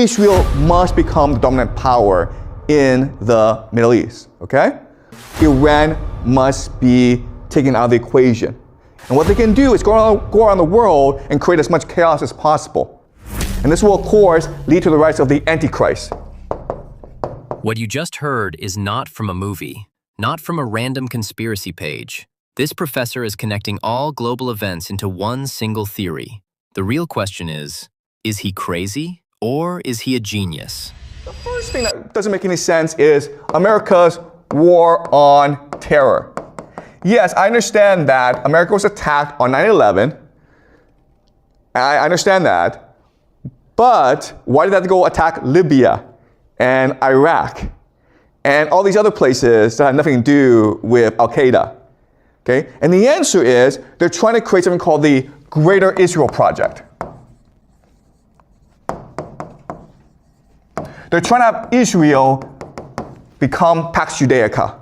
Israel must become the dominant power in the Middle East, okay? Iran must be taken out of the equation. And what they can do is go around the world and create as much chaos as possible. And this will, of course, lead to the rise of the Antichrist. What you just heard is not from a movie, not from a random conspiracy page. This professor is connecting all global events into one single theory. The real question is he crazy or is he a genius? The first thing that doesn't make any sense is America's war on terror. Yes, I understand that America was attacked on 9/11. I understand that. But why did they have to go attack Libya and Iraq and all these other places that have nothing to do with Al-Qaeda? Okay? And the answer is they're trying to create something called the Greater Israel Project. They're trying to have Israel become Pax Judaica,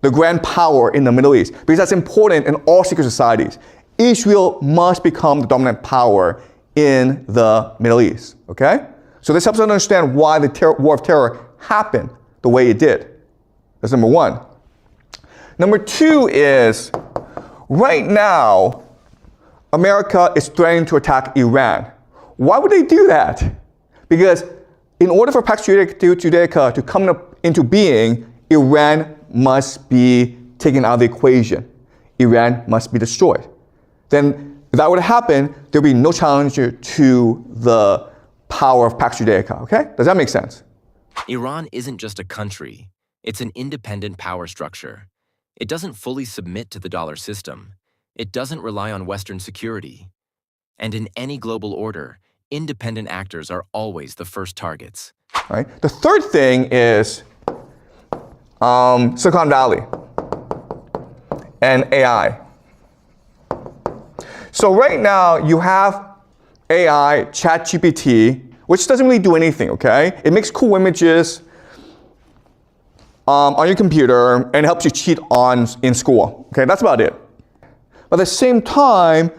the grand power in the Middle East, because that's important in all secret societies. Israel must become the dominant power in the Middle East, okay? So this helps us understand why the war of terror happened the way it did. That's number one. Number two is, right now, America is threatening to attack Iran. Why would they do that? Because in order for Pax Judaica to come into being, Iran must be taken out of the equation. Iran must be destroyed. Then, if that were to happen, there would be no challenge to the power of Pax Judaica, okay? Does that make sense? Iran isn't just a country. It's an independent power structure. It doesn't fully submit to the dollar system. It doesn't rely on Western security. And in any global order, independent actors are always the first targets. All right. The third thing is Silicon Valley and AI. So right now you have AI, ChatGPT, which doesn't really do anything, okay? It makes cool images on your computer and helps you cheat in school. Okay, that's about it. But at the same time,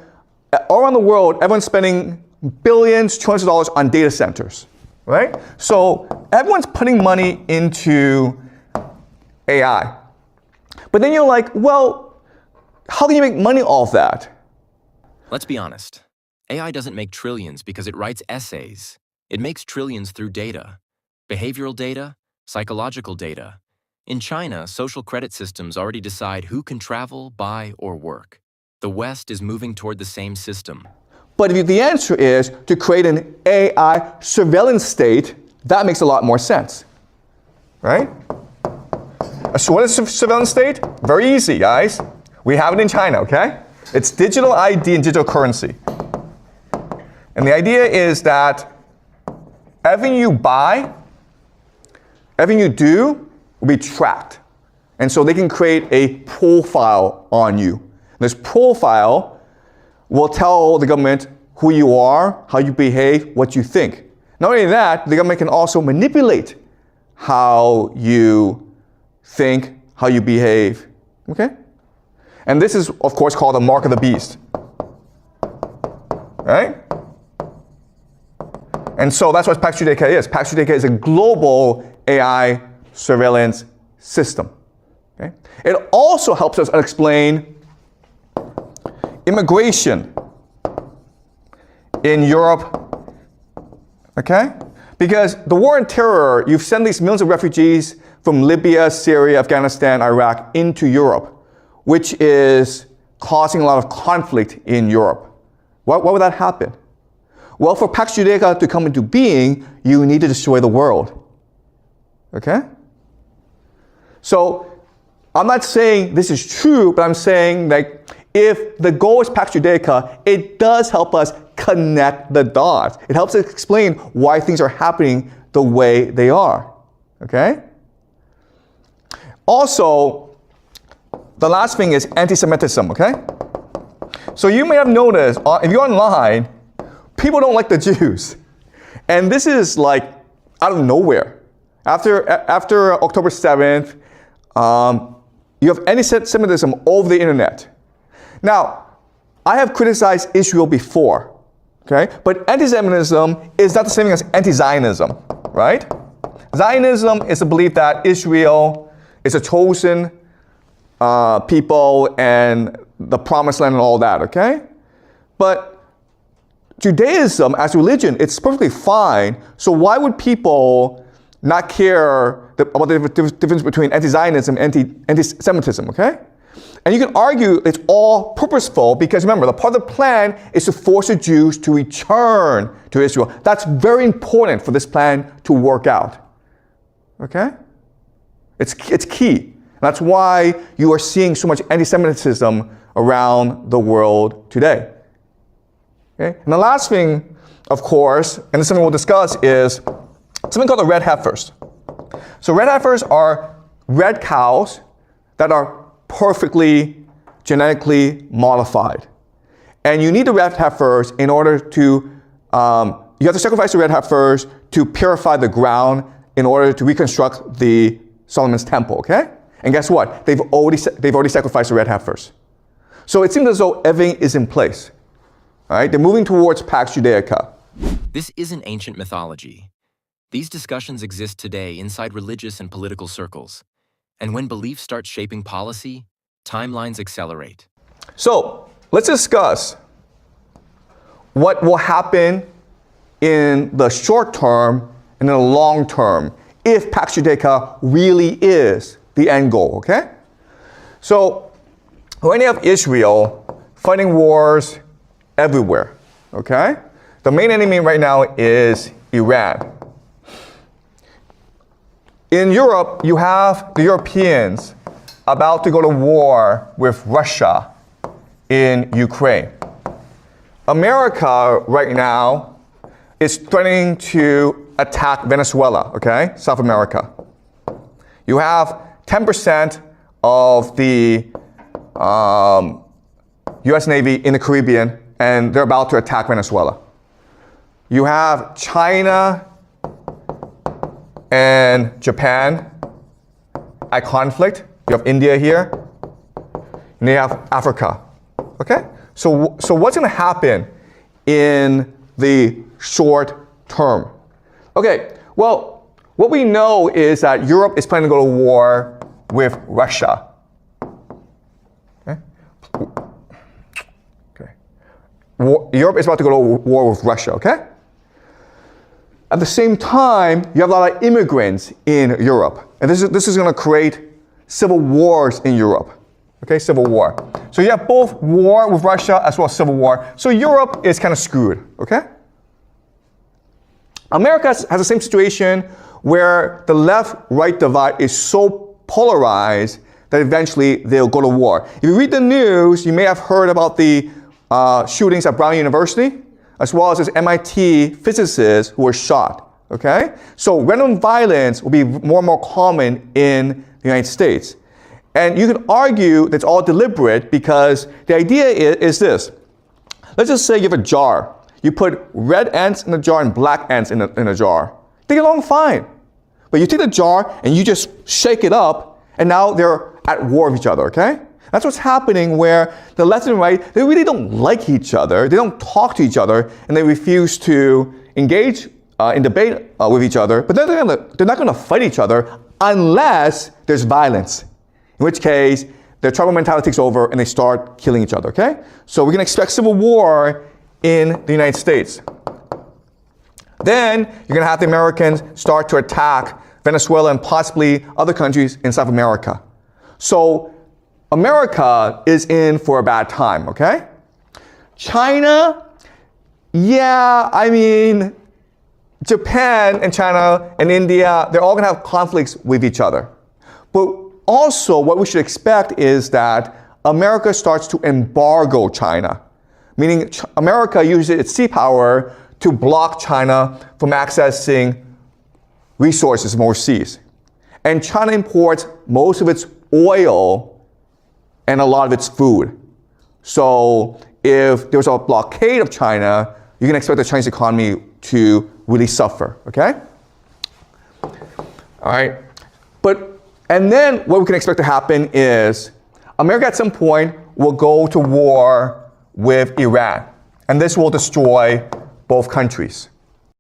all around the world, everyone's spending billions, trillions of dollars on data centers, right? So everyone's putting money into AI. But then you're like, well, how can you make money off that? Let's be honest. AI doesn't make trillions because it writes essays. It makes trillions through data. Behavioral data, psychological data. In China, social credit systems already decide who can travel, buy, or work. The West is moving toward the same system. But if the answer is to create an AI surveillance state, that makes a lot more sense, right? So what is a surveillance state? Very easy, guys. We have it in China, okay? It's digital ID and digital currency. And the idea is that everything you buy, everything you do, will be tracked. And so they can create a profile on you. This profile will tell the government who you are, how you behave, what you think. Not only that, the government can also manipulate how you think, how you behave, okay? And this is, of course, called the mark of the beast, right? And so that's what Pax Judaica is. Pax Judaica is a global AI surveillance system. Okay? It also helps us explain immigration in Europe, okay? Because the war on terror, you've sent these millions of refugees from Libya, Syria, Afghanistan, Iraq into Europe, which is causing a lot of conflict in Europe. Why would that happen? Well, for Pax Judaica to come into being, you need to destroy the world. Okay? So, I'm not saying this is true, but I'm saying like, if the goal is Pax Judaica, it does help us connect the dots. It helps us explain why things are happening the way they are. Okay? Also, the last thing is anti-Semitism, okay? So you may have noticed, if you're online, people don't like the Jews. And this is like out of nowhere. After October 7th, you have anti-Semitism over the internet. Now, I have criticized Israel before, Okay? But anti-Semitism is not the same thing as anti-Zionism, right? Zionism is the belief that Israel is a chosen people and the promised land and all that, okay? But Judaism as religion, it's perfectly fine. So why would people not care about the difference between anti-Zionism and anti-Semitism, okay? And you can argue it's all purposeful because remember, the part of the plan is to force the Jews to return to Israel. That's very important for this plan to work out. Okay? It's key. That's why you are seeing so much anti-Semitism around the world today. Okay? And the last thing, of course, and this is something we'll discuss, is something called the red heifers. So red heifers are red cows that are perfectly genetically modified. And you need the red heifers in order to, you have to sacrifice the red heifers to purify the ground in order to reconstruct the Solomon's temple, okay? And guess what? They've already sacrificed the red heifers. So it seems as though everything is in place. All right? They're moving towards Pax Judaica. This isn't ancient mythology. These discussions exist today inside religious and political circles. And when beliefs start shaping policy, timelines accelerate. So let's discuss what will happen in the short term and in the long term if Pax Judaica really is the end goal, okay? So right now you have Israel fighting wars everywhere, okay? The main enemy right now is Iran. In Europe, you have the Europeans about to go to war with Russia in Ukraine. America right now is threatening to attack Venezuela, okay? South America. You have 10% of the US Navy in the Caribbean, and they're about to attack Venezuela. You have China and Japan at conflict. You have India here, and you have Africa, okay? So what's gonna happen in the short term? Okay, well, what we know is that Europe is planning to go to war with Russia. Okay? Europe is about to go to war with Russia, okay? At the same time, you have a lot of immigrants in Europe. And this is going to create civil wars in Europe. Okay, civil war. So you have both war with Russia as well as civil war. So Europe is kind of screwed, okay? America has the same situation where the left-right divide is so polarized that eventually they'll go to war. If you read the news, you may have heard about the shootings at Brown University, as well as this MIT physicists who were shot, okay? So random violence will be more and more common in the United States. And you can argue that it's all deliberate because the idea is this. Let's just say you have a jar. You put red ants in the jar and black ants in a jar. They get along fine. But you take the jar and you just shake it up, and now they're at war with each other, okay? That's what's happening where the left and right, they really don't like each other. They don't talk to each other, and they refuse to engage in debate with each other. But they're not going to fight each other unless there's violence, in which case their tribal mentality takes over and they start killing each other, okay? So we can expect civil war in the United States. Then you're going to have the Americans start to attack Venezuela and possibly other countries in South America. So America is in for a bad time, okay? China, yeah, I mean, Japan and China and India, they're all gonna have conflicts with each other. But also what we should expect is that America starts to embargo China, meaning America uses its sea power to block China from accessing resources from overseas. And China imports most of its oil and a lot of its food. So if there's a blockade of China, you can expect the Chinese economy to really suffer, okay? All right, and then what we can expect to happen is America at some point will go to war with Iran. And this will destroy both countries.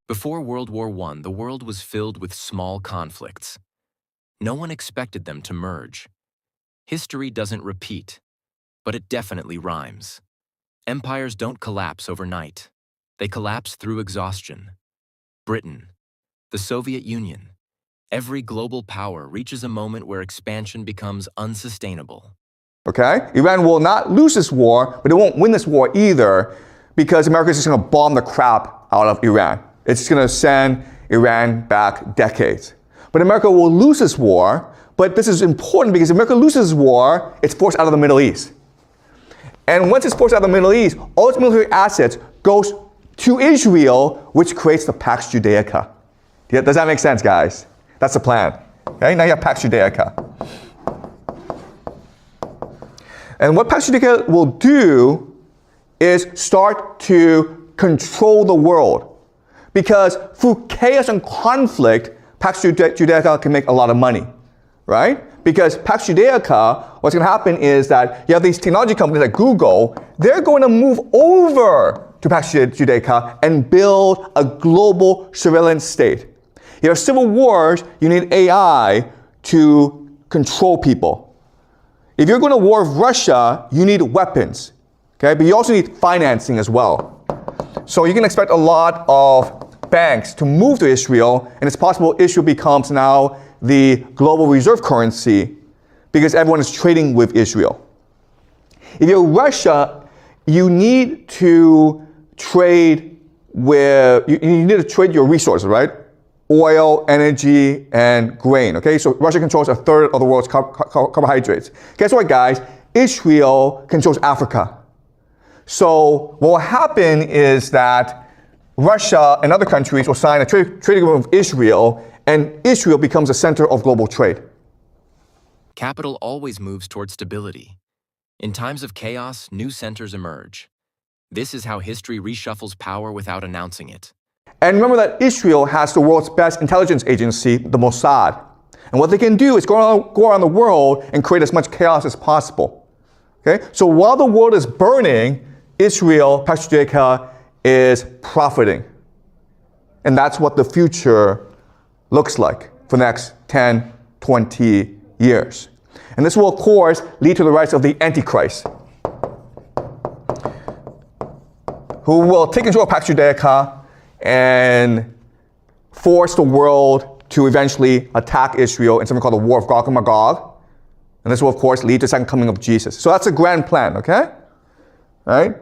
Before World War I, the world was filled with small conflicts. No one expected them to merge. History doesn't repeat, but it definitely rhymes. Empires don't collapse overnight. They collapse through exhaustion. Britain, the Soviet Union, every global power reaches a moment where expansion becomes unsustainable. Okay? Iran will not lose this war, but it won't win this war either, because America is just going to bomb the crap out of Iran. It's going to send Iran back decades. But America will lose this war, but this is important because if America loses this war, it's forced out of the Middle East. And once it's forced out of the Middle East, all its military assets goes to Israel, which creates the Pax Judaica. Does that make sense, guys? That's the plan. Okay? Now you have Pax Judaica. And what Pax Judaica will do is start to control the world. Because through chaos and conflict, Pax Judaica can make a lot of money, right? Because Pax Judaica, what's going to happen is that you have these technology companies like Google, they're going to move over to Pax Judaica and build a global surveillance state. You have civil wars, you need AI to control people. If you're going to war with Russia, you need weapons, okay? But you also need financing as well. So you can expect a lot of banks to move to Israel, and it's possible Israel becomes now the global reserve currency because everyone is trading with Israel. If you're Russia, you need to trade with, you need to trade your resources, right? Oil, energy, and grain, okay? So Russia controls a third of the world's carbohydrates. Guess what, guys? Israel controls Africa. So what will happen is that Russia and other countries will sign a trade agreement with Israel, and Israel becomes the center of global trade. Capital always moves toward stability. In times of chaos, new centers emerge. This is how history reshuffles power without announcing it. And remember that Israel has the world's best intelligence agency, the Mossad. And what they can do is go around the world and create as much chaos as possible. Okay? So while the world is burning, Israel, Pax Judaica, is profiting. And that's what the future looks like for the next 10, 20 years. And this will, of course, lead to the rise of the Antichrist, who will take control of Pax Judaica and force the world to eventually attack Israel in something called the War of Gog and Magog. And this will, of course, lead to the second coming of Jesus. So that's a grand plan, okay? All right?